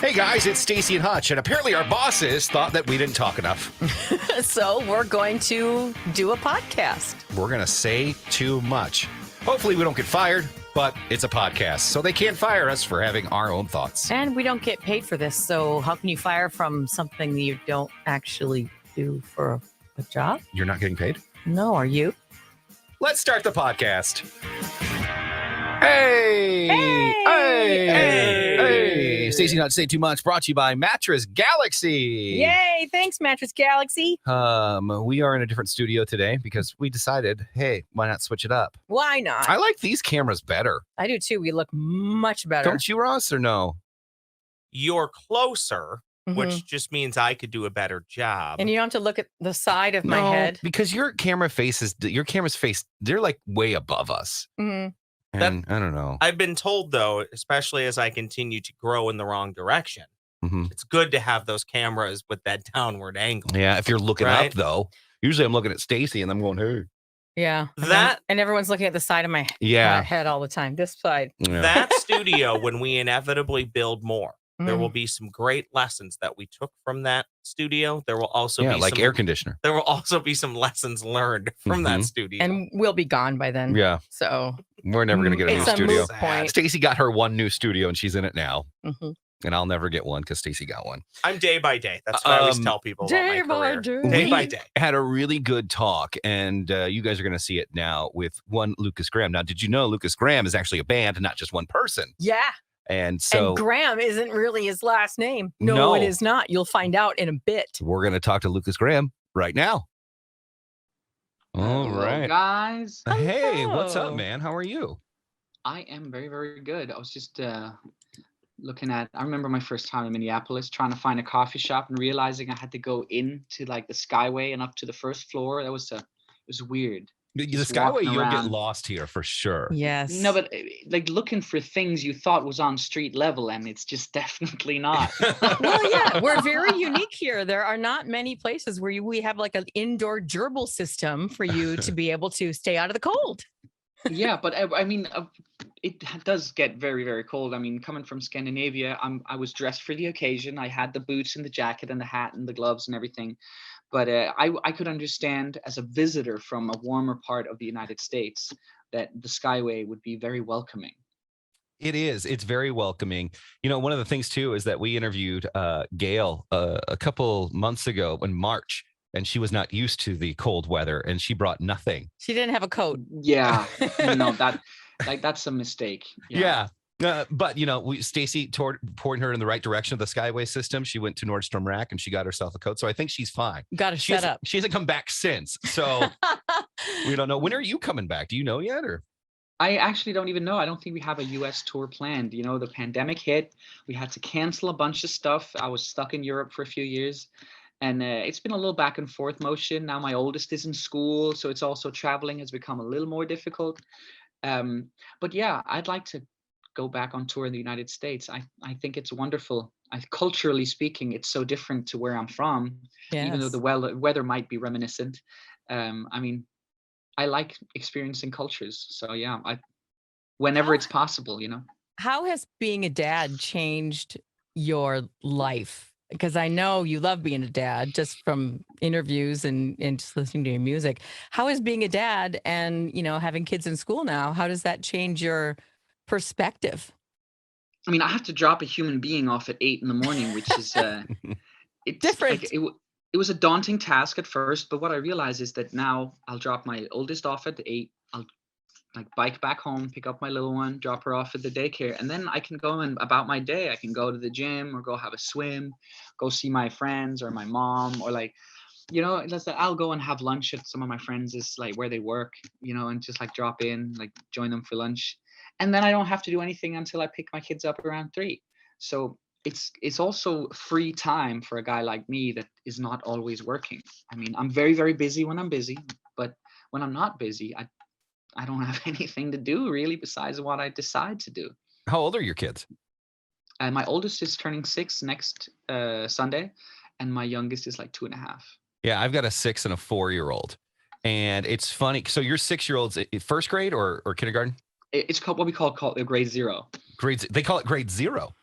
Hey guys, it's Staci and Hutch, and apparently our bosses thought that we didn't talk enough. So we're going to do a podcast. We're going to say too much. Hopefully we don't get fired, but it's a podcast, so they can't fire us for having our own thoughts. And we don't get paid for this, so how can you fire from something that you don't actually do for a job? You're not getting paid? No, are you? Let's start the podcast. Hey! Hey! Staci, not to say too much, brought to you by Mattress Galaxy. Yay! Thanks, Mattress Galaxy. We are in a different studio today because we decided, hey, why not switch it up? Why not? I like these cameras better. I do too. We look much better. Don't you, Ross, or no? You're closer, Mhm. which just means I could do a better job. And you don't have to look at the side of my head. Because your camera's face, they're like way above us. Mhm. And I don't know. I've been told, though, especially as I continue to grow in the wrong direction, Mhm. it's good to have those cameras with that downward angle. Yeah, if you're looking Right? up, though. Usually I'm looking at Staci and I'm going, hey. Yeah. And everyone's looking at the side of my Yeah. head all the time. This side. Yeah. That studio, when we inevitably build more, there Mm. will be some great lessons that we took from that studio. There will also be like some, air conditioner. There will also be some lessons learned from that Mhm. studio. And we'll be gone by then. Yeah. So We're never going to get a new it's a studio. moot point. Staci got her one new studio and she's in it now. Mhm. And I'll never get one because Staci got one. I'm day by day. That's what I always tell people about Day my by career. day. Day We by day. had a really good talk, and you guys are going to see it now with one Lukas Graham. Now, did you know Lukas Graham is actually a band and not just one person? yeah. And so And Graham isn't really his last name. No, No. it is not. You'll find out in a bit. we're going to talk to Lukas Graham right now. All Hello, right. guys. Hey, what's up, Hello. man? How are you? I am very, very good. I was just looking at. I remember my first time in Minneapolis, trying to find a coffee shop and realizing I had to go into like the Skyway and up to the first floor. It was weird. The Just Skyway, walking you'll get around. lost here for sure. Yes. No, but like looking for things you thought was on street level, and it's just definitely not. Well, yeah, we're very unique here. There are not many places where we have like an indoor gerbil system for you to be able to stay out of the cold. Yeah, but I mean, it does get very, very cold. I mean, coming from Scandinavia, I was dressed for the occasion. I had the boots and the jacket and the hat and the gloves and everything. But I could understand as a visitor from a warmer part of the United States that the Skyway would be very welcoming. It is. It's very welcoming. You know, one of the things, too, is that we interviewed Gail a couple months ago in March, and she was not used to the cold weather, and she brought nothing. She didn't have a coat. Yeah, no, that's a mistake. Yeah. But, you know, Staci poured her in the right direction of the Skyway system. She went to Nordstrom Rack and she got herself a coat. So I think she's fine. Got to shut up. She hasn't come back since. So we don't know. When are you coming back? Do you know yet? Or I actually don't even know. I don't think we have a US tour planned. You know, the pandemic hit. We had to cancel a bunch of stuff. I was stuck in Europe for a few years. And it's been a little back and forth motion. Now my oldest is in school, so it's also traveling has become a little more difficult. But yeah, I'd like to go back on tour in the United States. I think it's wonderful. Culturally speaking, it's so different to where I'm from, even though Yes. the weather might be reminiscent. I mean, I like experiencing cultures. So yeah, whenever it's possible, you know. How has being a dad changed your life? Because I know you love being a dad just from interviews and just listening to your music. How is being a dad and, you know, having kids in school now, how does that change your perspective? I mean, I have to drop a human being off at 8 a.m, which is it's Different. Like, it was a daunting task at first, but what I realize is that now I'll drop my oldest off at 8. I'll like bike back home, pick up my little one, drop her off at the daycare, and then I can go and about my day. I can go to the gym or go have a swim, go see my friends or my mom, or like, you know, I'll go and have lunch at some of my friends is like where they work, you know, and just like drop in, like join them for lunch. And then I don't have to do anything until I pick my kids up around 3. So it's also free time for a guy like me that is not always working. I mean, I'm very, very busy when I'm busy, but when I'm not busy, I don't have anything to do really besides what I decide to do. how old are your kids? And my oldest is turning 6 next Sunday, and my youngest is like 2.5. Yeah, I've got a 6 and a 4-year-old. And it's funny. So your 6-year-old's first grade or kindergarten? It's called what we call grade 0. Grades. They call it grade 0.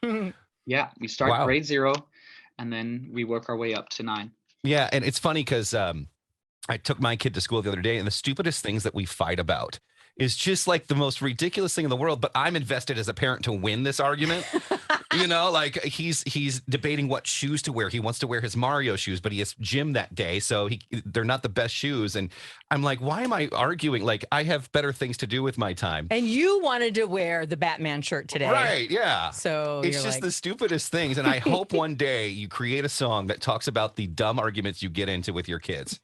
Yeah, we start Wow. grade 0, and then we work our way up to 9. Yeah, and it's funny because I took my kid to school the other day, and the stupidest things that we fight about is just like the most ridiculous thing in the world. But I'm invested as a parent to win this argument. Like he's debating what shoes to wear. He wants to wear his Mario shoes, but he has gym that day, so they're not the best shoes. And I'm like, why am I arguing? Like, I have better things to do with my time. And you wanted to wear the Batman shirt today. Right, yeah. So it's you're just like... the stupidest things. And I hope one day you create a song that talks about the dumb arguments you get into with your kids,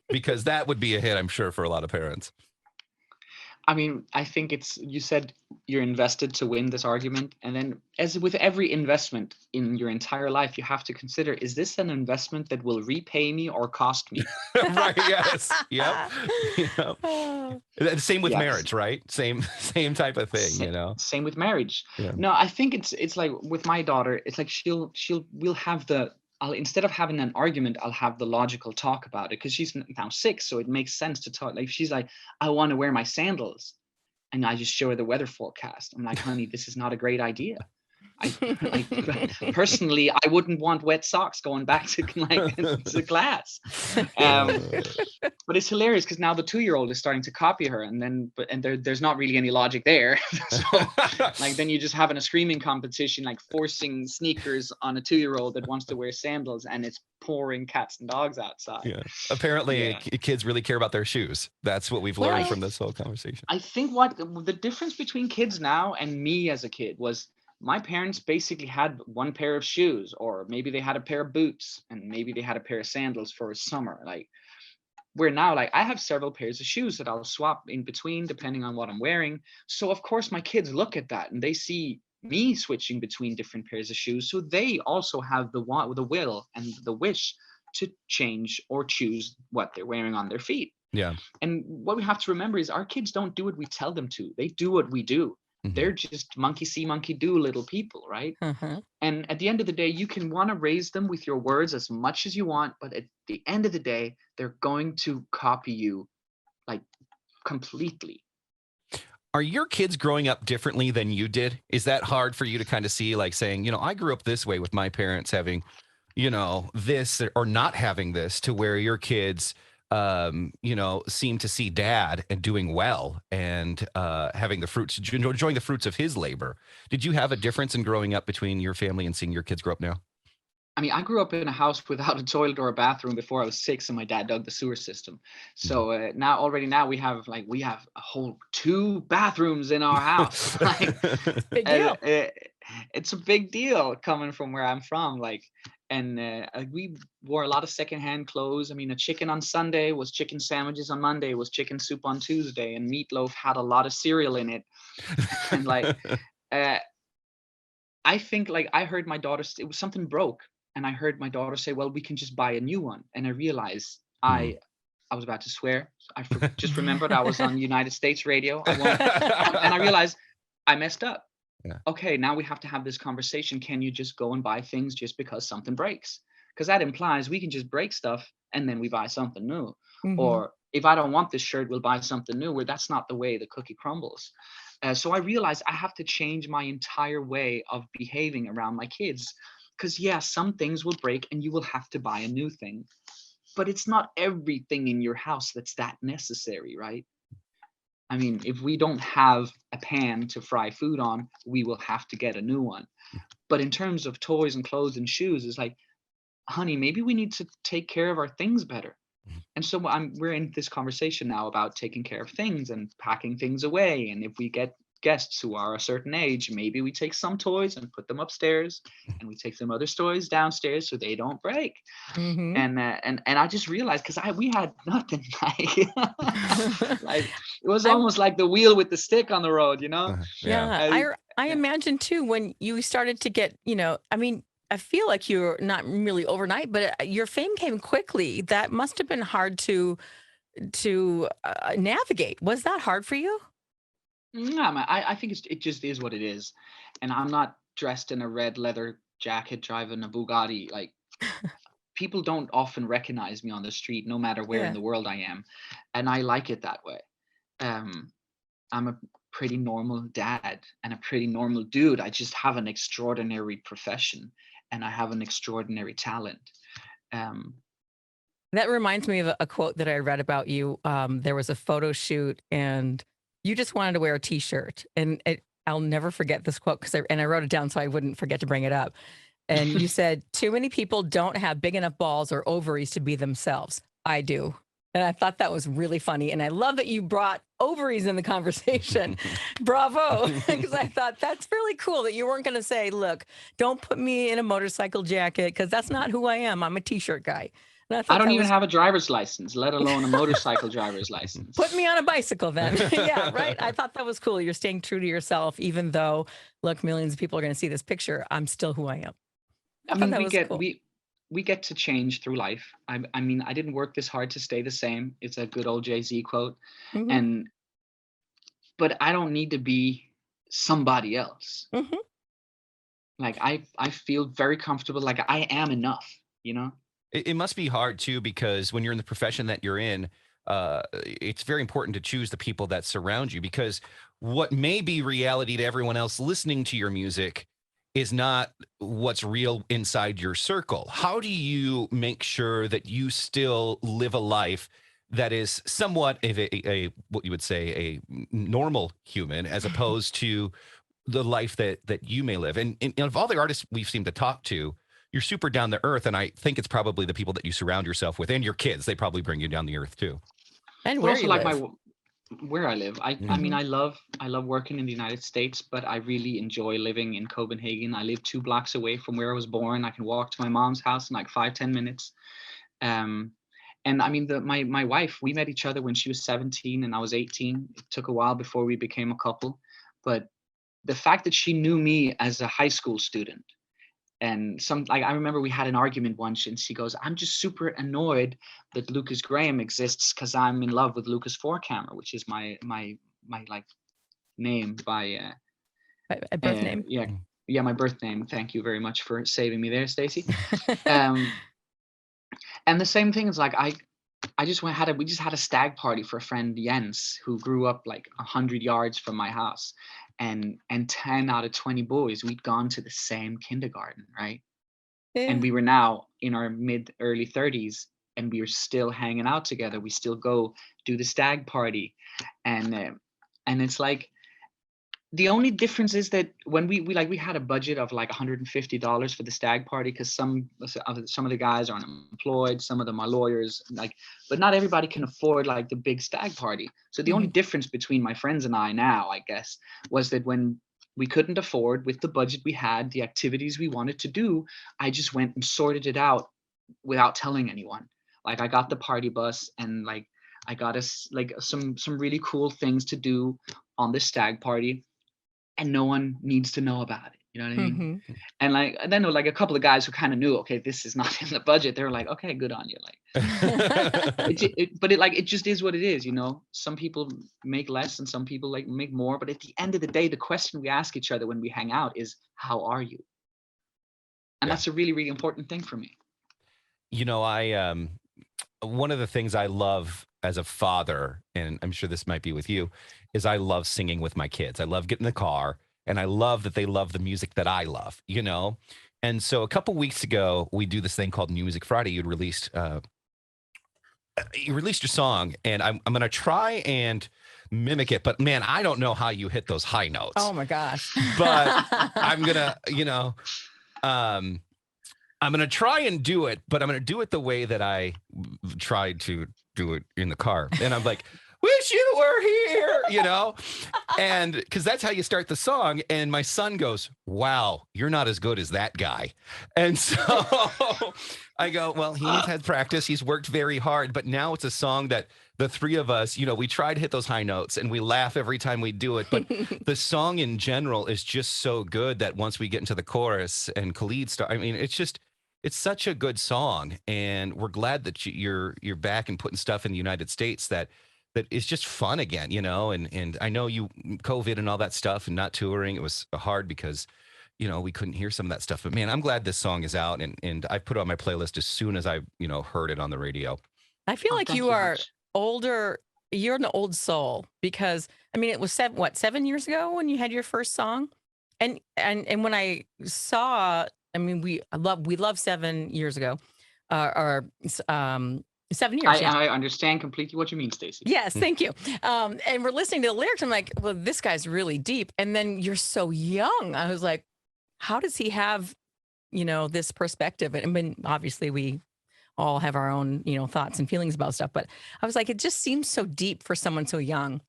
because that would be a hit, I'm sure, for a lot of parents. I mean, I think you said you're invested to win this argument. And then, as with every investment in your entire life, you have to consider, is this an investment that will repay me or cost me? Right, yes. Yep. Same with marriage, right? Same type of thing, Same with marriage. Yeah. No, I think it's like with my daughter, it's like we'll have instead of having an argument, I'll have the logical talk about it, because she's now 6, so it makes sense to talk. Like, she's like, I want to wear my sandals, and I just show her the weather forecast. I'm like, honey, this is not a great idea. Personally, I wouldn't want wet socks going back to to class. But it's hilarious because now the 2-year-old is starting to copy her, and there's not really any logic there. So, then you just having a screaming competition, like forcing sneakers on a 2-year-old that wants to wear sandals, and it's pouring cats and dogs outside. Yeah. Apparently, kids really care about their shoes. That's what we've learned from this whole conversation. I think what the difference between kids now and me as a kid was, my parents basically had one pair of shoes, or maybe they had a pair of boots, and maybe they had a pair of sandals for a summer. Like, where now, like, I have several pairs of shoes that I'll swap in between depending on what I'm wearing. So of course my kids look at that and they see me switching between different pairs of shoes. So they also have the will and the wish to change or choose what they're wearing on their feet. Yeah. And what we have to remember is our kids don't do what we tell them to. They do what we do. They're just monkey see, monkey do little people, right? And at the end of the day, you can want to raise them with your words as much as you want, but at the end of the day, they're going to copy you, like, completely. Are your kids growing up differently than you did? Is that hard for you to kind of see, like saying, I grew up this way with my parents having, this or not having this, to where your kids seem to see dad and doing well and having the fruits, enjoying the fruits of his labor. Did you have a difference in growing up between your family and seeing your kids grow up now? I mean, I grew up in a house without a toilet or a bathroom before I was 6, and my dad dug the sewer system. So now we have a whole 2 bathrooms in our house. Big deal. It's a big deal coming from where I'm from. And we wore a lot of secondhand clothes. I mean, a chicken on Sunday was chicken sandwiches on Monday, was chicken soup on Tuesday, and meatloaf had a lot of cereal in it. And I think, I heard my daughter, it was something broke, and I heard my daughter say, well, we can just buy a new one. And I realized I was about to swear. I just remembered I was on United States radio. And I realized I messed up. Yeah. Okay, now we have to have this conversation. Can you just go and buy things just because something breaks? Because that implies we can just break stuff and then we buy something new. Or if I don't want this shirt, we'll buy something new. Where that's not the way the cookie crumbles. So I realized I have to change my entire way of behaving around my kids. Because some things will break and you will have to buy a new thing. But it's not everything in your house that's that necessary, right? I mean, if we don't have a pan to fry food on, we will have to get a new one. But in terms of toys and clothes and shoes, it's like, honey, maybe we need to take care of our things better. And so we're in this conversation now about taking care of things and packing things away. And if we get guests who are a certain age, maybe we take some toys and put them upstairs, and we take some other toys downstairs so they don't break. And I just realized, because we had nothing, like it was almost like the wheel with the stick on the road, I imagine too, when you started to get, I mean, I feel like you're not really overnight, but your fame came quickly. That must have been hard to navigate. Was that hard for you? No, I think it just is what it is. And I'm not dressed in a red leather jacket driving a Bugatti. Like, people don't often recognize me on the street, no matter where in the world I am. And I like it that way. I'm a pretty normal dad and a pretty normal dude. I just have an extraordinary profession and I have an extraordinary talent. That reminds me of a quote that I read about you. There was a photo shoot and you just wanted to wear a t-shirt. And I'll never forget this quote because I wrote it down so I wouldn't forget to bring it up. And you said, too many people don't have big enough balls or ovaries to be themselves. I do. And I thought that was really funny. And I love that you brought ovaries in the conversation. Bravo. Because I thought that's really cool that you weren't going to say, look, don't put me in a motorcycle jacket because that's not who I am. I'm a t-shirt guy. I don't even have a driver's license, let alone a motorcycle driver's license. Put me on a bicycle then. Yeah, right. I thought that was cool. You're staying true to yourself, even though, look, millions of people are going to see this picture. I'm still who I am. I mean, we get to change through life. I mean, I didn't work this hard to stay the same. It's a good old Jay-Z quote. Mm-hmm. But I don't need to be somebody else. Mm-hmm. Like I feel very comfortable. Like I am enough, you know? It must be hard too, because when you're in the profession that you're in, it's very important to choose the people that surround you, because what may be reality to everyone else listening to your music is not what's real inside your circle. How do you make sure that you still live a life that is somewhat of a what you would say a normal human, as opposed to the life that you may live? And of all the artists we've seemed to talk to, you're super down to earth, and I think it's probably the people that you surround yourself with, and your kids. They probably bring you down the earth too. And where also you like live. where I live. I mean, I love working in the United States, but I really enjoy living in Copenhagen. I live 2 blocks away from where I was born. I can walk to my mom's house in like 5-10 minutes. And I mean, my wife, we met each other when she was 17 and I was 18. It took a while before we became a couple, but the fact that she knew me as a high school student, and I remember we had an argument once and she goes, I'm just super annoyed that Lukas Graham exists because I'm in love with Lucas Fourcammer, which is my like name by a birth name. Yeah, my birth name. Thank you very much for saving me there, Staci. And the same thing is like we just had a stag party for a friend, Jens, who grew up like 100 yards from my house. And 10 out of 20 boys, we'd gone to the same kindergarten, right? Yeah. And we were now in our early 30s and we were still hanging out together. We still go do the stag party. And it's like, the only difference is that when we had a budget of like $150 for the stag party, because some of the guys are unemployed, some of them are lawyers, but not everybody can afford like the big stag party. So the only difference between my friends and I now, I guess, was that when we couldn't afford with the budget we had the activities we wanted to do, I just went and sorted it out without telling anyone. Like I got the party bus and like I got us like some really cool things to do on this stag party. And no one needs to know about it. You know what I mean? And like, and then like a couple of guys who kind of knew, okay, this is not in the budget. They were like, okay, good on you. Like, it just is what it is. You know, some people make less and some people like make more. But at the end of the day, the question we ask each other when we hang out is, how are you? And that's a really, really important thing for me. You know, one of the things I love as a father, and I'm sure this might be with you, is I love singing with my kids. I love getting in the car, and I love that they love the music that I love, you know? And so a couple weeks ago, we do this thing called Music Friday. You released your song, and I'm going to try and mimic it, but man, I don't know how you hit those high notes. Oh my gosh. But I'm going to, you know, I'm going to try and do it, but I'm going to do it the way that I tried to do it in the car. And I'm like, wish you were here, you know? And because that's how you start the song. And my son goes, wow, you're not as good as that guy. And so I go, well, he's had practice. He's worked very hard. But now it's a song that the three of us, you know, we try to hit those high notes and we laugh every time we do it. But the song in general is just so good that once we get into the chorus and Khalid start, I mean, it's such a good song, and we're glad that you're back and putting stuff in the United States that is just fun again, you know. And I know you COVID and all that stuff and not touring, it was hard because, you know, we couldn't hear some of that stuff. But man, I'm glad this song is out, and I put it on my playlist as soon as I, you know, heard it on the radio. I feel like you are older you're an old soul because I mean it was 7 years ago when you had your first song, and when I saw, I mean we love 7 years ago, or 7 years, yeah. I understand completely what you mean, Stacy. Yes, thank you. And we're listening to the lyrics. I'm like, well, this guy's really deep. And then you're so young. I was like, how does he have, this perspective? And I mean, obviously, we all have our own, thoughts and feelings about stuff. But I was like, it just seems so deep for someone so young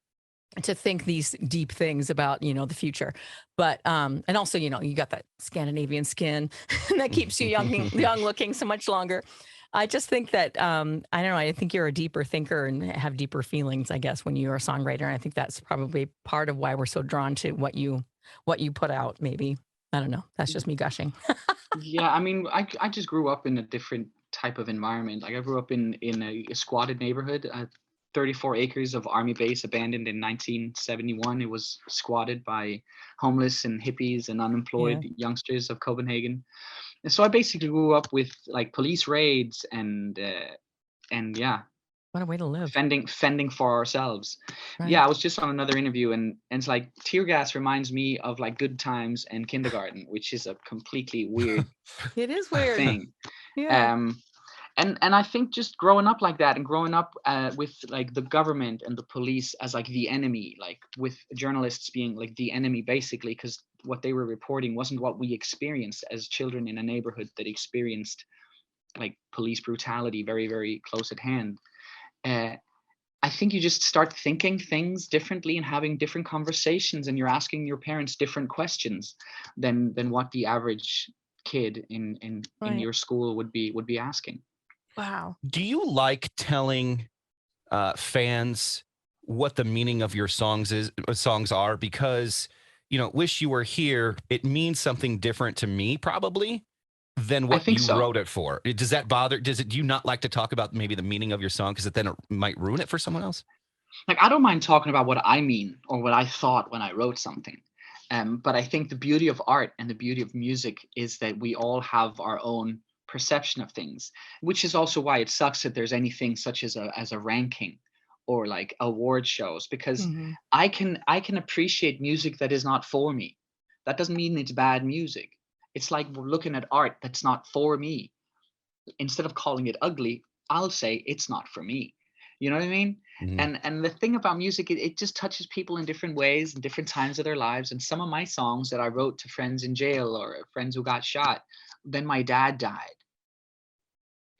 to think these deep things about, the future. But and also, you got that Scandinavian skin that keeps you young looking so much longer. I just think that I don't know. I think you're a deeper thinker and have deeper feelings, I guess, when you're a songwriter. And I think that's probably part of why we're so drawn to what you put out. Maybe I don't know. That's just me gushing. Yeah, I mean, I just grew up in a different type of environment. Like I grew up in a squatted neighborhood, 34 acres of army base abandoned in 1971. It was squatted by homeless and hippies and unemployed youngsters of Copenhagen. And so I basically grew up with like police raids and yeah, What a way to live. fending for ourselves. Right. Yeah, I was just on another interview and it's like tear gas reminds me of like good times and kindergarten, which is a completely weird It is weird. thing. Yeah. And I think just growing up like that and growing up with like the government and the police as like the enemy, like with journalists being like the enemy basically, because what they were reporting wasn't what we experienced as children in a neighborhood that experienced like police brutality very, very close at hand. I think you just start thinking things differently and having different conversations, and you're asking your parents different questions than what the average kid in Right. your school would be asking. Wow. Do you like telling fans what the meaning of your songs are? Because "Wish You Were Here," it means something different to me probably than I what think you so. wrote it for. Does that bother? Do you not like to talk about maybe the meaning of your song because then it might ruin it for someone else? Like I don't mind talking about what I mean or what I thought when I wrote something. But I think the beauty of art and the beauty of music is that we all have our own perception of things, which is also why it sucks that there's anything such as a ranking or like award shows, because Mhm. I can appreciate music that is not for me. That doesn't mean it's bad music. It's like we're looking at art that's not for me. Instead of calling it ugly, I'll say it's not for me. You know what I mean? Mhm. And the thing about music, it just touches people in different ways and different times of their lives. And some of my songs that I wrote to friends in jail or friends who got shot, then my dad died.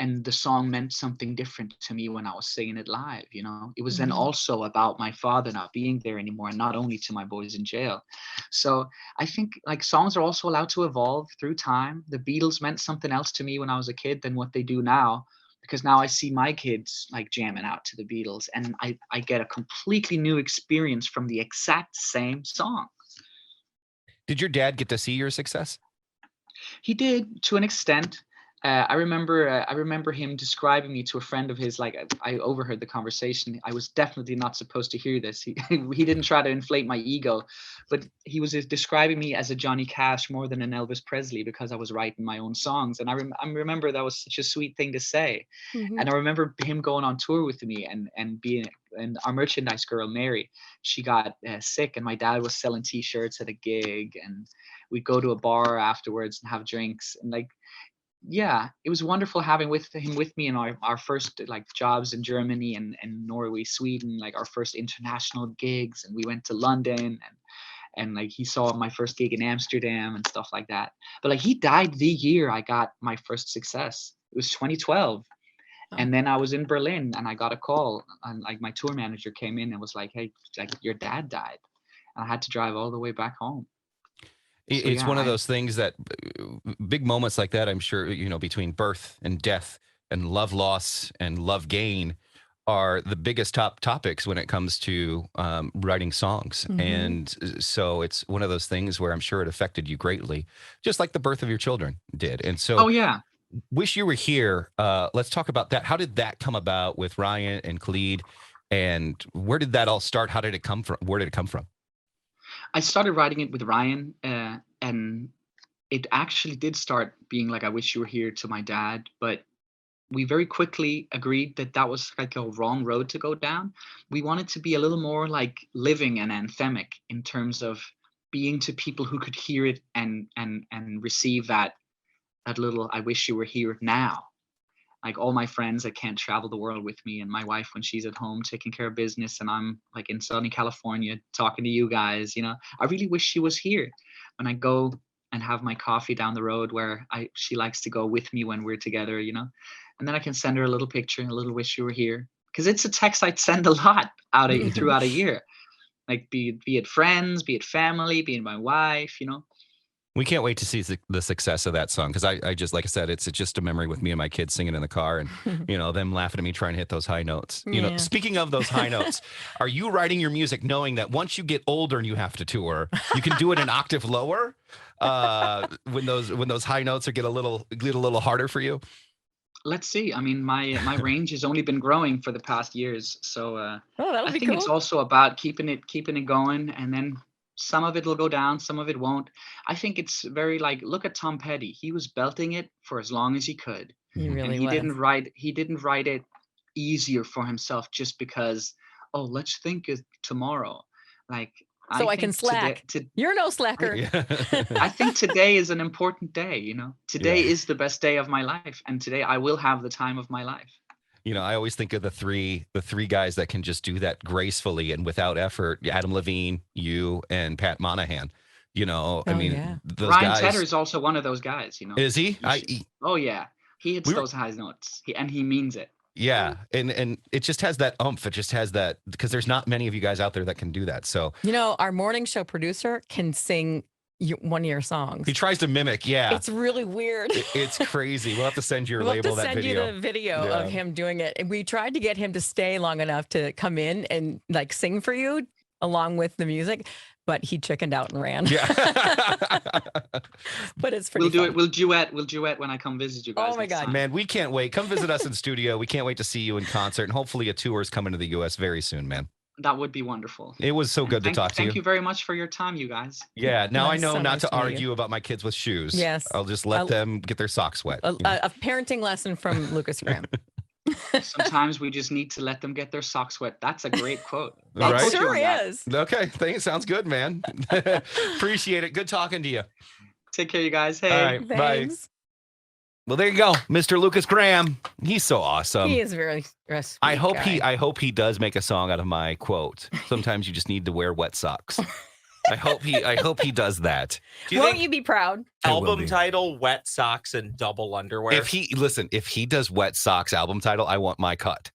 And the song meant something different to me when I was singing it live, you know. It was then Mhm. also about my father not being there anymore, and not only to my boys in jail. So I think like songs are also allowed to evolve through time. The Beatles meant something else to me when I was a kid than what they do now, because now I see my kids like jamming out to the Beatles, and I get a completely new experience from the exact same song. Did your dad get to see your success? He did to an extent. I remember him describing me to a friend of his. Like I overheard the conversation. I was definitely not supposed to hear this. He he didn't try to inflate my ego, but he was describing me as a Johnny Cash more than an Elvis Presley because I was writing my own songs. And I remember that was such a sweet thing to say. Mhm. And I remember him going on tour with me and being, and our merchandise girl Mary, she got sick, and my dad was selling T-shirts at a gig, and we'd go to a bar afterwards and have drinks, and like, yeah, it was wonderful having with him with me in our first like jobs in Germany and Norway, Sweden, like our first international gigs, and we went to London, and like he saw my first gig in Amsterdam and stuff like that. But like he died the year I got my first success. It was 2012. Oh. And then I was in Berlin and I got a call, and like my tour manager came in and was like, "Hey, like your dad died." And I had to drive all the way back home. So It's yeah, one of those things that big moments like that, I'm sure, between birth and death and love loss and love gain are the biggest top topics when it comes to writing songs. Mhm. And so it's one of those things where I'm sure it affected you greatly, just like the birth of your children did. And so oh yeah. Wish You Were Here. Let's talk about that. How did that come about with Ryan and Khalid? And where did that all start? How did it come from? Where did it come from? I started writing it with Ryan, and it actually did start being like "I Wish You Were Here" to my dad, but we very quickly agreed that that was like a wrong road to go down. We wanted to be a little more like living and anthemic in terms of being to people who could hear it and receive that little "I wish you were here now." Like all my friends that can't travel the world with me, and my wife when she's at home taking care of business, and I'm like in sunny California talking to you guys. I really wish she was here when I go and have my coffee down the road where she likes to go with me when we're together. And then I can send her a little picture and a little "wish you were here," because it's a text I'd send a lot throughout a year, like be it friends, be it family, be it my wife. We can't wait to see the success of that song because I just, like I said, it's just a memory with me and my kids singing in the car and them laughing at me trying to hit those high notes. Speaking of those high notes, are you writing your music knowing that once you get older and you have to tour, you can do it an octave lower when those high notes get a little harder for you? Let's see. I mean, my range has only been growing for the past years, so I think cool. it's also about keeping it going, and then some of it will go down, some of it won't. I think it's very like, look at Tom Petty. He was belting it for as long as he could. He really and he was. didn't write it easier for himself just because, oh, let's think of tomorrow. Like, I can slack. You're no slacker. I think today is an important day. Today is the best day of my life, and today I will have the time of my life. I always think of the three guys that can just do that gracefully and without effort. Adam Levine, you, and Pat Monahan. Those Ryan guys. Tedder is also one of those guys. Is he? Oh yeah, he hits those high notes, and he means it. Yeah, and it just has that oomph. It just has that, because there's not many of you guys out there that can do that. So our morning show producer can sing one of your songs. He tries to mimic. Yeah, it's really weird. It's crazy. We'll have to send you that video. We'll send you the video of him doing it. And we tried to get him to stay long enough to come in and like sing for you along with the music, but he chickened out and ran. Yeah. But it's pretty fun. We'll duet when I come visit you guys. Oh my God. time. Man, we can't wait. Come visit us in studio. We can't wait to see you in concert, and hopefully a tour is coming to the US very soon, man. That would be wonderful. It was so good to talk to you. Thank you very much for your time, you guys. Yeah, now I know so not nice to to meet argue about my kids with shoes. Yes. I'll just let them get their socks wet. A parenting lesson from Lukas Graham. Sometimes we just need to let them get their socks wet. That's a great quote. Right? It sure is. Okay, sounds good, man. Appreciate it. Good talking to you. Take care, you guys. Hey. All right, Thanks. bye. Well, there you go, Mr. Lukas Graham. He's so awesome. He is very sweet I hope guy. I hope he does make a song out of my quote. Sometimes you just need to wear wet socks. I hope he does that. Won't you be proud? Album title: Wet Socks and Double Underwear. If he does Wet Socks album title, I want my cut.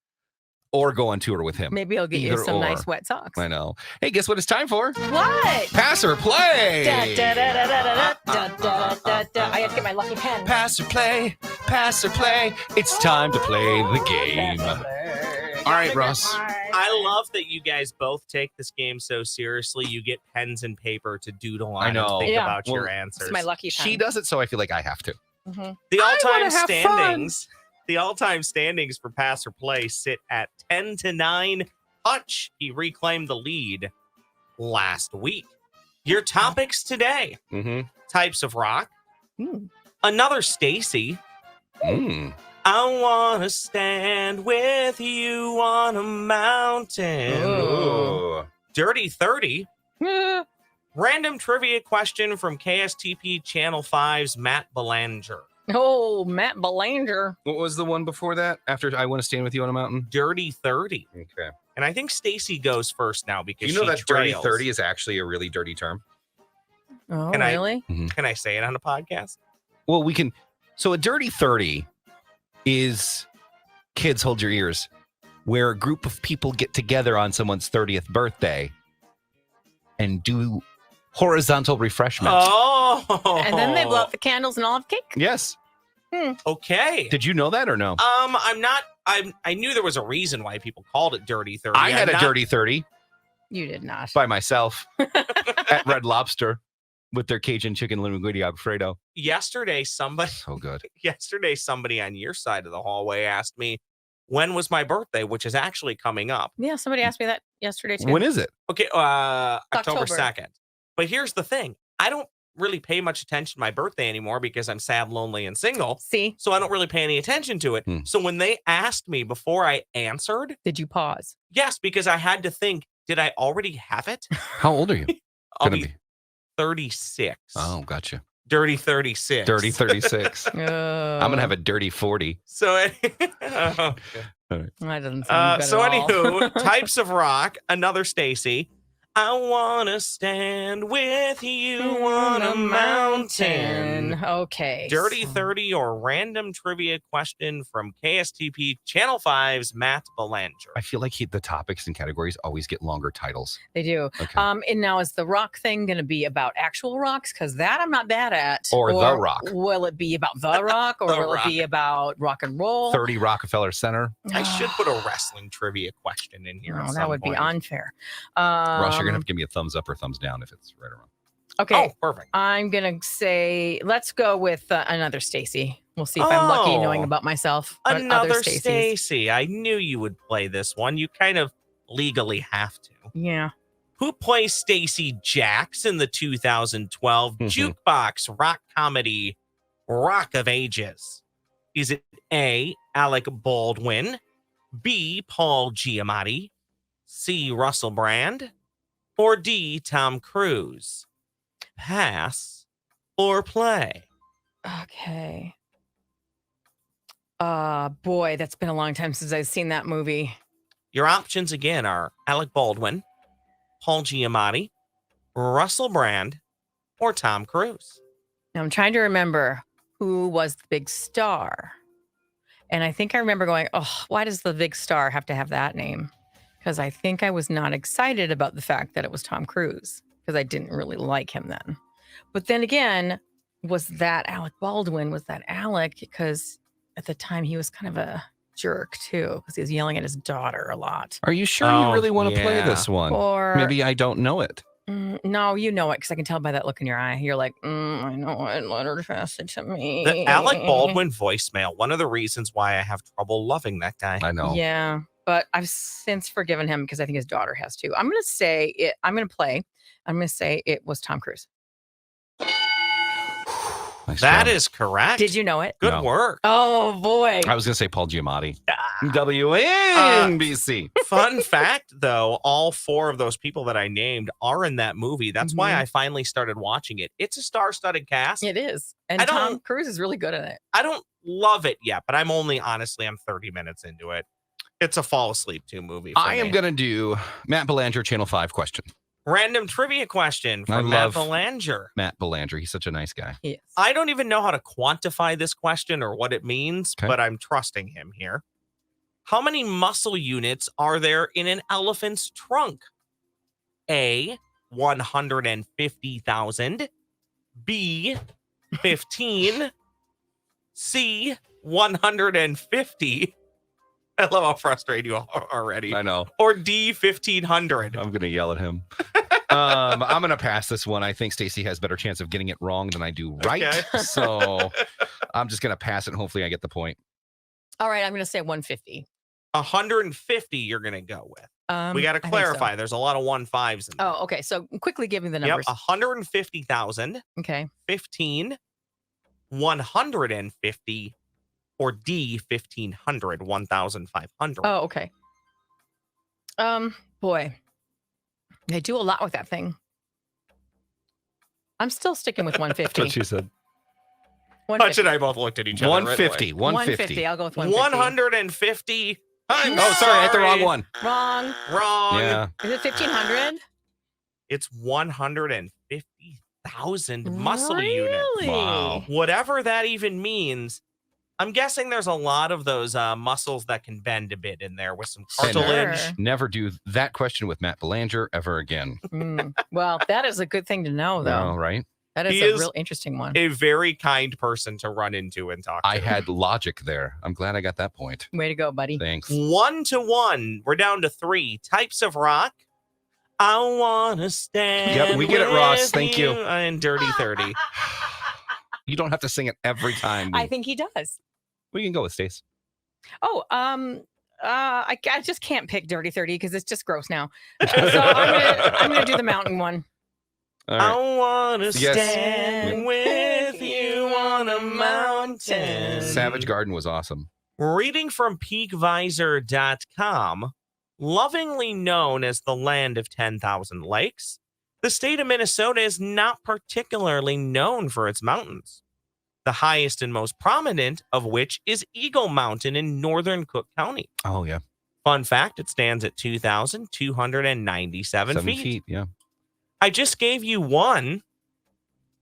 Or go on tour with him. Maybe he'll get you some nice wet socks. I know. Hey, guess what it's time for? What? Pass or play. I have to get my lucky pen. Pass or play. Pass or play. It's time to play the game. All right, Russ. I love that you guys both take this game so seriously. You get pens and paper to doodle on I know. and think Yeah. about your Well, answers. It's my lucky pen. She does it, so I feel like I have to. Mm-hmm. The all-time wanna have standings. The all-time standings for pass or play sit at 10-9. Hutch, he reclaimed the lead last week. Your topics today: types of rock. Another Staci. I wanna stand with you on a mountain. Ooh. Dirty 30. Random trivia question from KSTP Channel 5's Matt Belanger. Oh, Matt Belanger. What was the one before that? After I Want to Stand With You on a Mountain? Dirty 30. Okay. And I think Staci goes first now because You know she that Dirty trails. 30 is actually a really dirty term? Oh, Can I- really? Can I say it on a podcast? Well, we can. So a Dirty 30 is, kids, hold your ears, where a group of people get together on someone's 30th birthday and do horizontal refreshment. Oh. And then they blow up the candles and all have cake. Yes. Okay. Did you know that or no? I knew there was a reason why people called it Dirty 30. I had a Dirty 30 You did not. by myself at Red Lobster with their Cajun chicken linguine Alfredo. Yesterday, somebody on your side of the hallway asked me, when was my birthday, which is actually coming up. Yeah, somebody asked me that yesterday too. When is it? Okay, October October. 2nd. But here's the thing. I don't really pay much attention to my birthday anymore because I'm sad, lonely, and single. See, So I don't really pay any attention to it. So when they asked me before I answered, did you pause? yes, because I had to think, did I already have it? How old are you? I'll Gonna be 36. Oh, gotcha. Dirty 36. Dirty 36. I'm gonna have a dirty 40. So, That doesn't sound good so at all. anywho, types of rock, another Staci. I want to stand with you on a mountain. Okay. Dirty 30 or random trivia question from KSTP Channel 5's Matt Belanger. I feel like the topics and categories always get longer titles. They do. Okay. And now is the rock thing going to be about actual rocks? Because that I'm not bad at. Or The Rock. Will it be about The Rock? Or The will Rock. it be about rock and roll? 30 Rockefeller Center. I should put a wrestling trivia question in here. No, at that some would be point. unfair. Ross, you're gonna have to give me a thumbs up or thumbs down if it's right or wrong. Okay. Oh, perfect. I'm going to say, let's go with another Staci. We'll see if I'm lucky knowing about myself. Another Stacys. Staci. I knew you would play this one. You kind of legally have to. Yeah. Who plays Stacy Jacks in the 2012 jukebox rock comedy Rock of Ages? Is it A, Alec Baldwin, B, Paul Giamatti, C, Russell Brand, or D, Tom Cruise? Pass or play? Okay. Boy, that's been a long time since I've seen that movie. Your options again are Alec Baldwin, Paul Giamatti, Russell Brand, or Tom Cruise. Now I'm trying to remember who was the big star. And I think I remember going, oh, why does the big star have to have that name? Because I think I was not excited about the fact that it was Tom Cruise because I didn't really like him then. But then again, was that Alec Baldwin? Was that Alec? Because at the time he was kind of a jerk too because he was yelling at his daughter a lot. Are you sure you really want to play yeah. this one? Or maybe I don't know it. No, you know it because I can tell by that look in your eye. You're like, I know it. Let her pass it to me. The Alec Baldwin voicemail, one of the reasons why I have trouble loving that guy. I know. Yeah, but I've since forgiven him because I think his daughter has too. I'm going to say it. I'm going to play. I'm going to say it was Tom Cruise. Nice That job. is correct. Did you know it? Good No. work. Oh boy. I was gonna say Paul Giamatti. Ah. WNBC. Fun fact, though, all four of those people that I named are in that movie. That's why I finally started watching it. It's a star-studded cast. It is. And I don't- Tom Cruise is really good at it. I don't love it yet, but I'm 30 minutes into it. It's a fall asleep to movie. For I am me. gonna do Matt Belanger, Channel 5 question. Random trivia question I from Matt love- Belanger. Matt Belanger. He's such a nice guy. Yes. I don't even know how to quantify this question or what it means, Okay. but I'm trusting him here. How many muscle units are there in an elephant's trunk? A, 150,000. B, 15. C, 150. I love how frustrated you are already. I know. Or D, 1,500. I'm gonna yell at him. I'm gonna pass this one. I think Stacy has better chance of getting it wrong than I do right. Okay. So I'm just gonna pass it and hopefully I get the point. All right. I'm going to say 150. 150 you're going to go with. We got to I think so. clarify. There's a lot of 1.5s in there. Oh, okay. So quickly give me the Yep, numbers. 150,000, Okay. 15, 150, or D, 1,500, 1,500. Oh, okay. Boy, they do a lot with that thing. I'm still sticking with 150. That's what she said. Hutch and I both looked at each other. 150. 150. I'll go with 150. 150. I'm Oh, sorry, I hit the wrong sorry. one. Wrong. Wrong. Yeah. Is it 1,500? It's 150,000 muscle units. Really? Wow. Whatever that even means. I'm guessing there's a lot of those muscles that can bend a bit in there with some And- cartilage. Sure. Never do that question with Matt Belanger ever again. Well, that is a good thing to know, though. No, right? That is He a is real interesting one. A very kind person to run into and talk to. I had logic there. I'm glad I got that point. Way to go, buddy. Thanks. 1-1. We're down to 3 types of rock. I wanna stand. Yep, we get it, Ross. with Thank you. And Dirty 30. You don't have to sing it every time. I think he does. We can go with Stace. Oh, I just can't pick Dirty 30 because it's just gross now. So I'm gonna do the mountain one. All right. I want to Yes. stand with you on a mountain. Savage Garden was awesome. Reading from peakvisor.com, lovingly known as the land of 10,000 lakes, the state of Minnesota is not particularly known for its mountains. The highest and most prominent of which is Eagle Mountain in northern Cook County. Oh, yeah. Fun fact, it stands at 2,297 7 feet. feet, yeah. I just gave you one.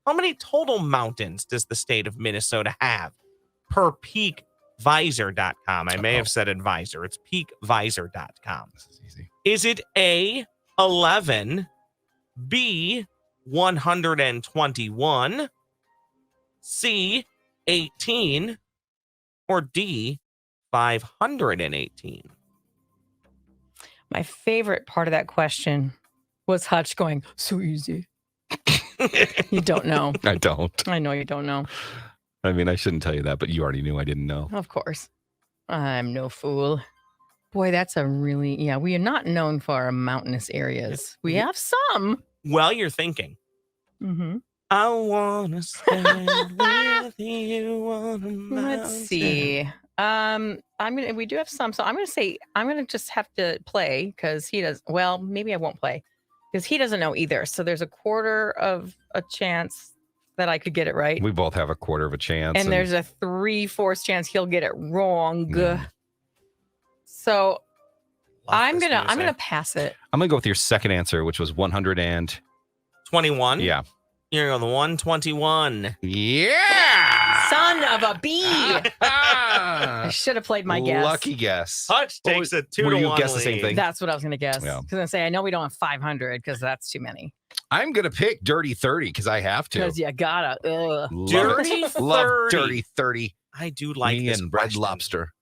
How many total mountains does the state of Minnesota have per peakvisor.com? I may have said advisor. It's peakvisor.com. This is easy. Is it A, 11, B, 121, C, 18, or D, 518? My favorite part of that question was Hutch going, so easy. You don't know. I don't. I know you don't know. I mean, I shouldn't tell you that, but you already knew I didn't know. Of course. I'm no fool. Boy, that's a really, we are not known for our mountainous areas. We have some. Well, you're thinking. Mm-hmm. I want to stand with you on a mountain. Let's see. We do have some, so I'm gonna just have to play because he does. Well, maybe I won't play because he doesn't know either. So there's a quarter of a chance that I could get it right, We both have a quarter of a chance. and there's a 3/4 chance he'll get it wrong. Mm. So Love I'm this gonna music. pass it. I'm going to go with your second answer, which was 100 and... 21. Yeah. You're on the 121. Yeah! Son of a bee! I should have played my guess. Lucky guess. Hutch takes a 2 were to you 1 guess the same lead. thing? That's what I was gonna guess. Yeah. I was gonna say I know we don't have 500 because that's too many. I'm going to pick Dirty 30 because I have to. Because you gotta. Love Dirty it. Love 30. Dirty 30. I do like Me this and Red question. Lobster.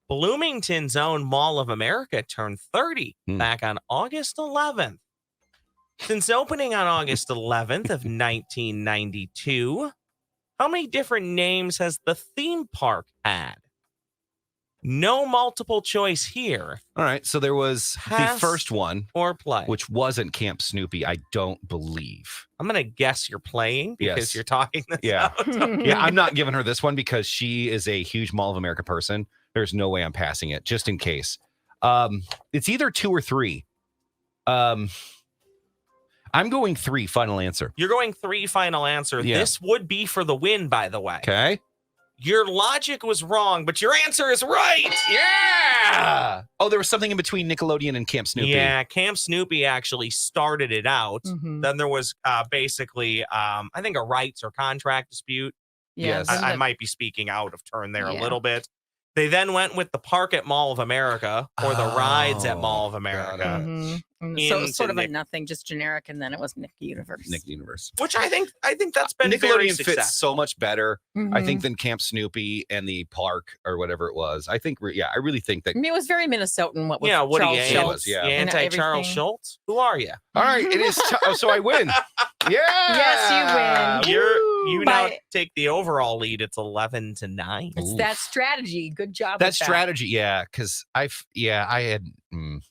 Bloomington's own Mall of America turned 30 back on August 11th. Since opening on August 11th of 1992, how many different names has the theme park had? No multiple choice here. All right. So there was Pass. the first one, Or play. which wasn't Camp Snoopy, I don't believe. I'm going to guess you're playing because Yes. you're talking this Yeah. out. Yeah, I'm not giving her this one because she is a huge Mall of America person. There's no way I'm passing it, just in case. It's either 2 or 3. I'm going 3, final answer. You're going 3, final answer. Yeah. This would be for the win, by the way. Okay. Your logic was wrong, but your answer is right. Yeah. Oh, there was something in between Nickelodeon and Camp Snoopy. Yeah, Camp Snoopy actually started it out. Mhm. Then there was basically, I think, a rights or contract dispute. Yes. then I the- might be speaking out of turn there a Yeah. little bit. They then went with the park at Mall of America or the rides at Mall of got America, it. Mhm. And so into sort of a Nick- nothing, just generic, and then it was Nick Universe. Nick Universe. which I think that's been very Nickelodeon successful. fits so much better, I Mhm. think, than Camp Snoopy and the park or whatever it was. I think, I really think that. I mean, it was very Minnesotan. What with Yeah, what do Charles you It Schultz was, yeah. You and anti-Charles everything. Schultz? Who are you? All right, it is. So I win. Yeah. Yes, you win. You now By- take the overall lead. It's 11-9. It's Oof. that strategy. Good job. That with strategy, yeah, because I had Mm.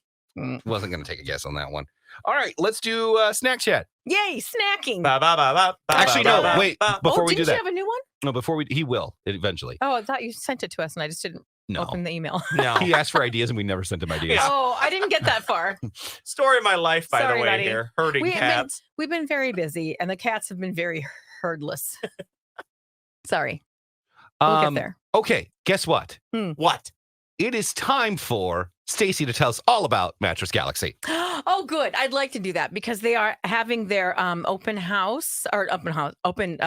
wasn't going to take a guess on that one. All right, let's do snack chat. Yay, snacking. Ba, ba, ba, ba, ba, Actually, ba, no, ba, wait, ba. before oh, we do didn't that, you have a new one? no, before he will eventually. Oh, I thought you sent it to us, and I just didn't No, open the email. No. he asked for ideas, and we never sent him ideas. Yeah. Oh, I didn't get that far. Story of my life, by Sorry, the way, buddy. here. Herding cats. We've been very busy, and the cats have been very herdless. Sorry. We'll get there. Okay, guess what? What? It is time for Staci to tell us all about Mattress Galaxy. Oh, good. I'd like to do that because they are having their open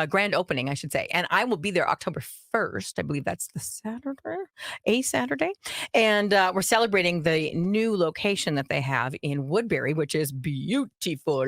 grand opening, I should say. And I will be there October 1st. I believe that's the Saturday. And we're celebrating the new location that they have in Woodbury, which is beautiful.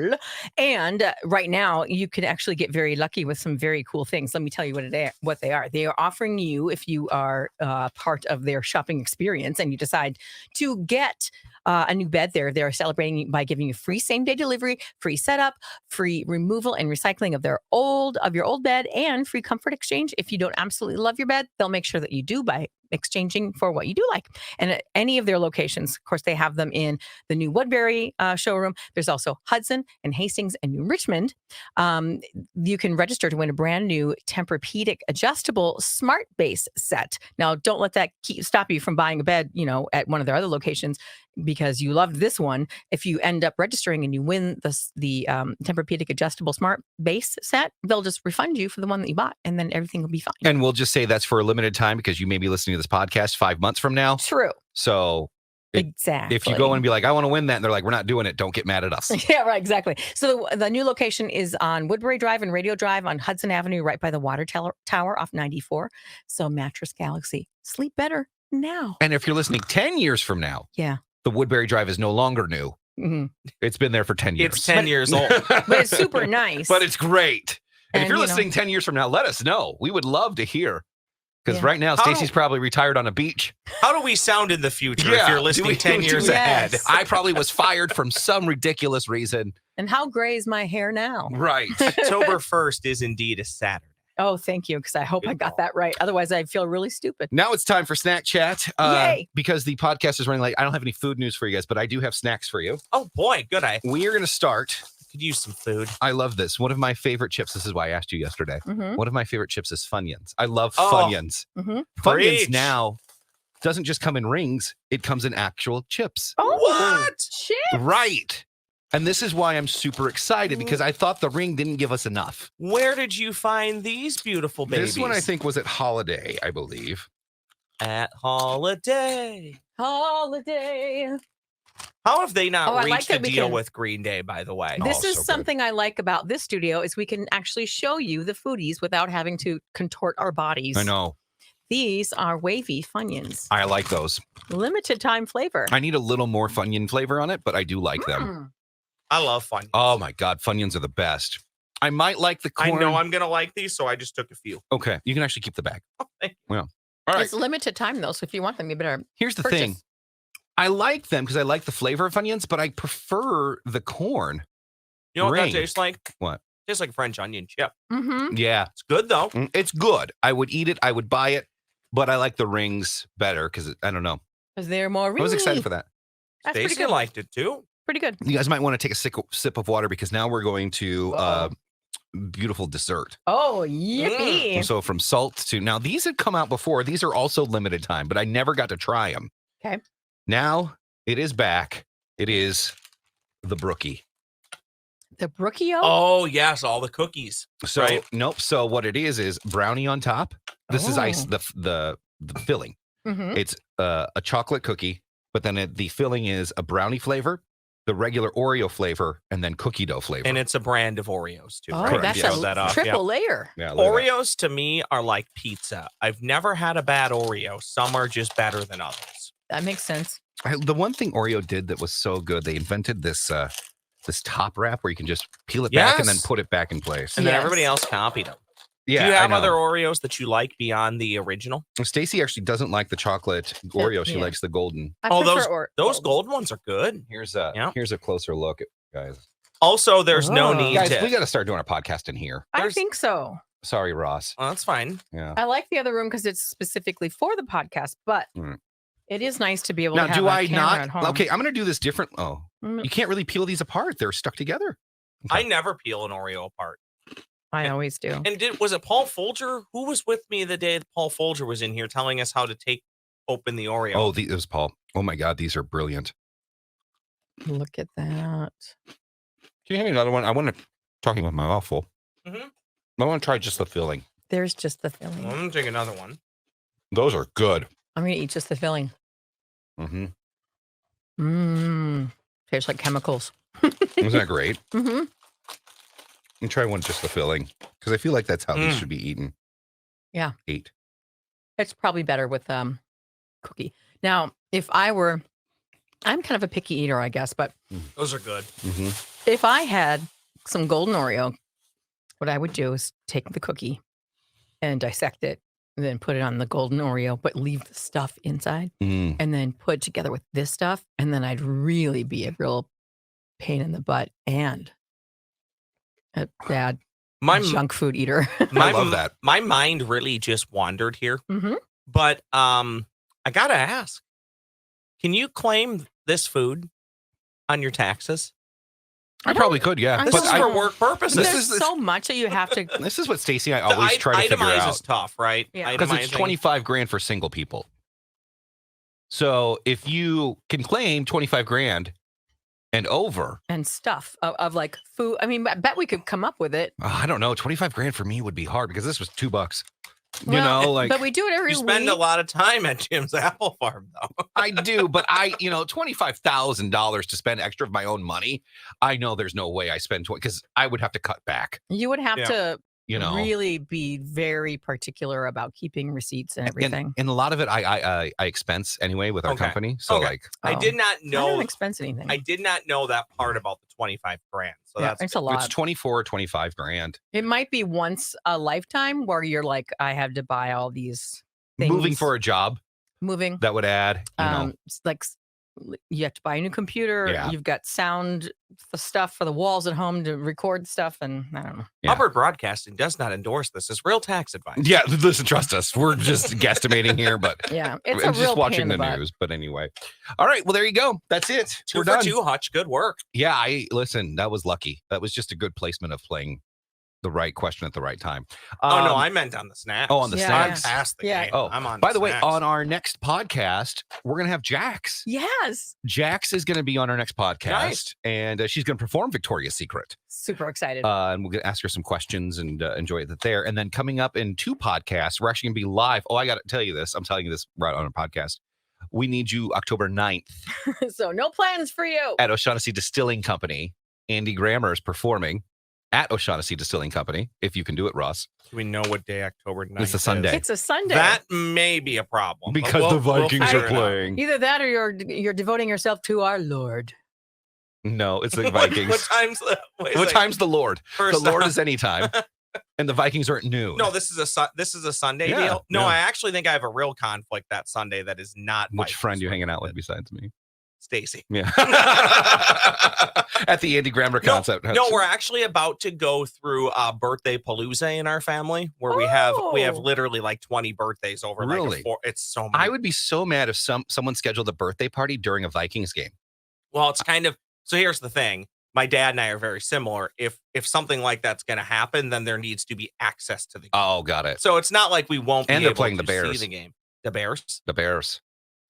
And right now, you can actually get very lucky with some very cool things. Let me tell you what they are. They are offering you, if you are part of their shopping experience and you decide to get a new bed there, they're celebrating by giving you free same-day delivery, free setup, free removal and recycling of your old bed, and free comfort exchange. If you don't absolutely love your bed, they'll make sure that you do by exchanging for what you do like. And at any of their locations, of course, they have them in the new Woodbury showroom. There's also Hudson and Hastings and New Richmond. You can register to win a brand new Tempur-Pedic adjustable smart base set. Now, don't let that stop you from buying a bed, at one of their other locations because you loved this one. If you end up registering and you win the Tempur-Pedic adjustable smart base set, they'll just refund you for the one that you bought, and then everything will be fine. And we'll just say that's for a limited time because you may be listening to this podcast 5 months from now. True. So exactly. If you go and be like, I want to win that, and they're like, we're not doing it, don't get mad at us. Yeah, right, exactly. So the new location is on Woodbury Drive and Radio Drive on Hudson Avenue, right by the water tower off 94. So Mattress Galaxy, sleep better now. And if you're listening 10 years from now, yeah, the Woodbury Drive is no longer new. Mm-hmm. It's been there for 10 years. It's 10 years old. But it's super nice. But it's great. And if you're you listening 10 years from now, let us know. We would love to hear. Because Yeah. right now, Staci's probably retired on a beach. How do we sound in the future if Yeah, you're listening 10 years ahead? Yes. I probably was fired from some ridiculous reason. And how gray is my hair now? Right. October 1st is indeed a Saturday. Oh, thank you, because I hope I got that right. Otherwise, I'd feel really stupid. Now it's time for Snack Chat. Yay. Because the podcast is running late. I don't have any food news for you guys, but I do have snacks for you. Oh, boy. Good. I We are going to start. could use some food. I love this. One of my favorite chips. This is why I asked you yesterday. Mm-hmm. One of my favorite chips is Funyuns. I love Oh. Funyuns. Mm-hmm. Funyuns Preach. now doesn't just come in rings. It comes in actual chips. Oh, What? shit. Right. And this is why I'm super excited because I thought the ring didn't give us enough. Where did you find these beautiful babies? This one I think was at Holiday, I believe. At Holiday. Holiday. How have they not Oh, I like reached a that we deal can- with Green Day, by the way? This Oh, is so good. something I like about this studio is we can actually show you the foodies without having to contort our bodies. I know. These are wavy Funyuns. I like those. Limited time flavor. I need a little more Funyun flavor on it, but I do like them. Mm. I love fun. Oh my God, Funyuns are the best. I might like the I corn. know I'm going to like these, so I just took a few. Okay, you can actually keep the bag. Okay. Well, all right. It's limited time though, so if you want them, you better Here's the purchase. thing. I like them because I like the flavor of Funyuns, but I prefer the corn. You know what Ring. that tastes like? What? Tastes like French onion chip. Mm-hmm. Yeah, It's good, though. it's good. I would eat it. I would buy it, but I like the rings better because I don't know. Because they're more I was excited ringy. for that. That's pretty Stacy good. liked it, too. Pretty good. You guys might want to take a sip of water because now we're going to beautiful dessert. Oh, yippee. So from salt to now, these had come out before. These are also limited time, but I never got to try them. Okay. Now it is back. It is the Brookie. The Brookio? Oh, yes, all the cookies. So Right. nope. So what it is brownie on top. This is ice. Oh. The filling. Mm-hmm. It's a chocolate cookie, but then the filling is a brownie flavor, the regular Oreo flavor, and then cookie dough flavor. And it's a brand of Oreos, too. Oh, right? that's Yeah. Show that a off. triple layer. yeah, look at that. Oreos to me are like pizza. I've never had a bad Oreo. Some are just better than others. That makes sense. The one thing Oreo did that was so good, they invented this this top wrap where you can just peel it back and then Yes. put it back in place. And then Yes. everybody else copied them. Yeah, Do you I have know. other Oreos that you like beyond the original? Stacy actually doesn't like the chocolate Oreo. She Yeah. likes the golden. I Oh, prefer Those gold ones are good. Here's Yeah. a closer look, guys. Also, there's no Oh. need Guys, to. we got to start doing a podcast in here. I there's- think so. Sorry, Ross. Well, that's fine. Yeah. I like the other room because it's specifically for the podcast, but Mm. it is nice to be able Now, to have do a I camera at not? home. Okay, I'm going to do this different. Oh, Mm, you can't really peel these apart. They're stuck together. I never peel an Oreo apart. I always do. And was it Paul Folger? Who was with me the day that Paul Folger was in here telling us how to open the Oreo? Oh, it was Paul. Oh my God, these are brilliant. Look at that. Can you hand me another one? I want to talking with my mouth full. Mhm. I want to try just the filling. There's just the filling. Well, I'm gonna take another one. Those are good. I'm going to eat just the filling. Mm-hmm. Mmm. Tastes like chemicals. Isn't that great? Mm-hmm. And try one just the filling because I feel like that's how these Mm. should be eaten. Yeah. Eat. It's probably better with cookie. Now, if I were, I'm kind of a picky eater, I guess, but Those are good. Mm-hmm. if I had some golden Oreo, what I would do is take the cookie and dissect it and then put it on the golden Oreo, but leave the stuff inside Mm. and then put it together with this stuff. And then I'd really be a real pain in the butt and a bad My junk food eater. I love that. My mind really just wandered here. Mm-hmm. But I gotta ask, can you claim this food on your taxes? I probably could, yeah. This is for work purposes. There's so much that you have to. This is what Stacy and I always try to figure itemize out. is tough, right? Yeah. Because it's 25 grand for single people. So if you can claim 25 grand and over. And stuff of like food. I mean, I bet we could come up with it. I don't know. 25 grand for me would be hard because this was $2. You Well, know, like but we do it every You spend week. a lot of time at Jim's apple farm, though. I do, but $25,000 to spend extra of my own money. I know there's no way I spend 20 because I would have to cut back. You would have Yeah. to You know, really be very particular about keeping receipts and everything. and a lot of it I expense anyway with our Okay. company. So Okay. like, I did not I know. don't expense anything. I did not know that part about the 25 grand. So Yeah, that's it's a lot. it's 24 or 25 grand. It might be once a lifetime where you're like, I have to buy all these things. Moving for a job moving. that would add, It's like you have to buy a new computer. Yeah. You've got sound stuff for the walls at home to record stuff, and I don't know. Yeah. Hubbard Broadcasting does not endorse this as real tax advice. Yeah, listen, trust us. We're just guestimating here, but Yeah, it's I'm a real just watching pain in the butt. news. But anyway, all right. Well, there you go. That's it. Two We're for done. two, Hutch. Good work. Yeah, listen. That was lucky. That was just a good placement of playing the right question at the right time. Oh no, I meant on the snaps. Oh, on the Yeah, snacks. I'm past the Yeah. game. Oh, I'm on. by the way, snacks. on our next podcast, we're gonna have Jax. Yes, Jax is gonna be on our next podcast, Nice. and she's gonna perform Victoria's Secret. super excited. And we're gonna ask her some questions and enjoy it there. And then coming up in 2 podcasts, we're actually gonna be live. Oh, I gotta tell you this. I'm telling you this right on our podcast. We need you October 9th So no plans for you. at O'Shaughnessy Distilling Company. Andy Grammer is performing at O'Shaughnessy Distilling Company. If you can do it, Ross. Do we know what day October 9th It's a Sunday. It's a Sunday. That may be a problem. but Because the Vikings figure are it out. playing. Either that or you're devoting yourself to our Lord. No, it's the What Vikings. time's the wait a What second. time's the Lord? First The Lord off- is anytime. And the Vikings are at noon. No, this is a Sunday Yeah, deal. No, yeah. I actually think I have a real conflict that Sunday that is not Which Vikings friend you hanging out with related. besides me? Stacy. Yeah. At the Andy Grammer concept. No, we're actually about to go through birthday palooza in our family, where we have Oh. literally like 20 birthdays over. Really? It's so many. I would be so mad if someone scheduled a birthday party during a Vikings game. Well, it's kind of so. Here's the thing: my dad and I are very similar. If something like that's going to happen, then there needs to be access to the game. Oh, got it. So it's not like we won't. And be they're able playing the to see Bears. the game. The Bears. The Bears.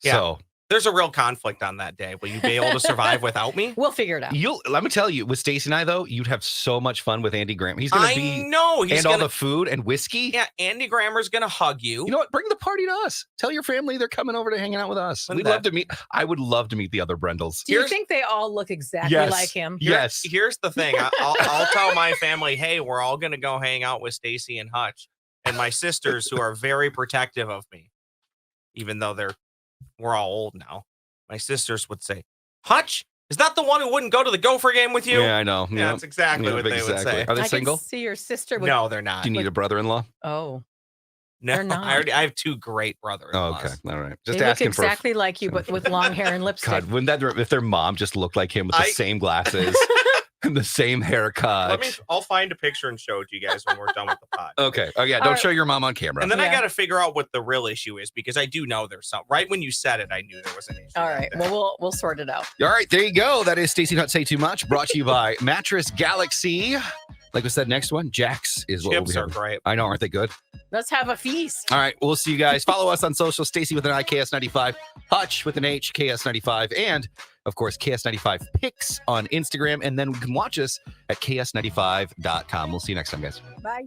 Yeah. So There's a real conflict on that day. Will you be able to survive without me? We'll figure it out. let me tell you, with Stacy and I though, you'd have so much fun with Andy Graham. He's gonna I be know he's and gonna. all the food and whiskey. Yeah, Andy Grammer's gonna hug you. You know what? Bring the party to us. Tell your family they're coming over to hanging out with us. Wouldn't We'd love to meet. I would love to meet the other Brendels. Do you here's- think they all look exactly Yes. like him? Yes. Here's the thing. I'll tell my family, hey, we're all gonna go hang out with Stacy and Hutch, and my sisters who are very protective of me, even though we're all old now. My sisters would say, Hutch, is that the one who wouldn't go to the Gopher game with you? Yeah, I know. Yeah, that's exactly what they would say. Are they I single? can see your sister with. No, they're not. Do you need a brother-in-law? Oh, No, they're not. I have 2 great brothers. Oh, okay. All right. Just they look asking exactly like you, but with long hair and lipstick. God, wouldn't that if their mom just looked like him with the same glasses and the same haircut? I'll find a picture and show it to you guys when we're done with the pod. Okay. Oh yeah. All Don't right. show your mom on camera. And then I Yeah. got to figure out what the real issue is, because I do know there's some. Right when you said it, I knew there was an issue. All that right. day. Well, we'll sort it out. All right. There you go. That is Stacy Not Say Too Much. Brought to you by Mattress Galaxy. Like we said, next one, Jax is what we'll be Chips are having. great. I know, aren't they good? Let's have a feast. All right, we'll see you guys. Follow us on social. Stacy with an I, KS95, Hutch with an H, KS95, and of course, KS95 Pics on Instagram. And then you can watch us at KS95.com. We'll see you next time, guys. Bye.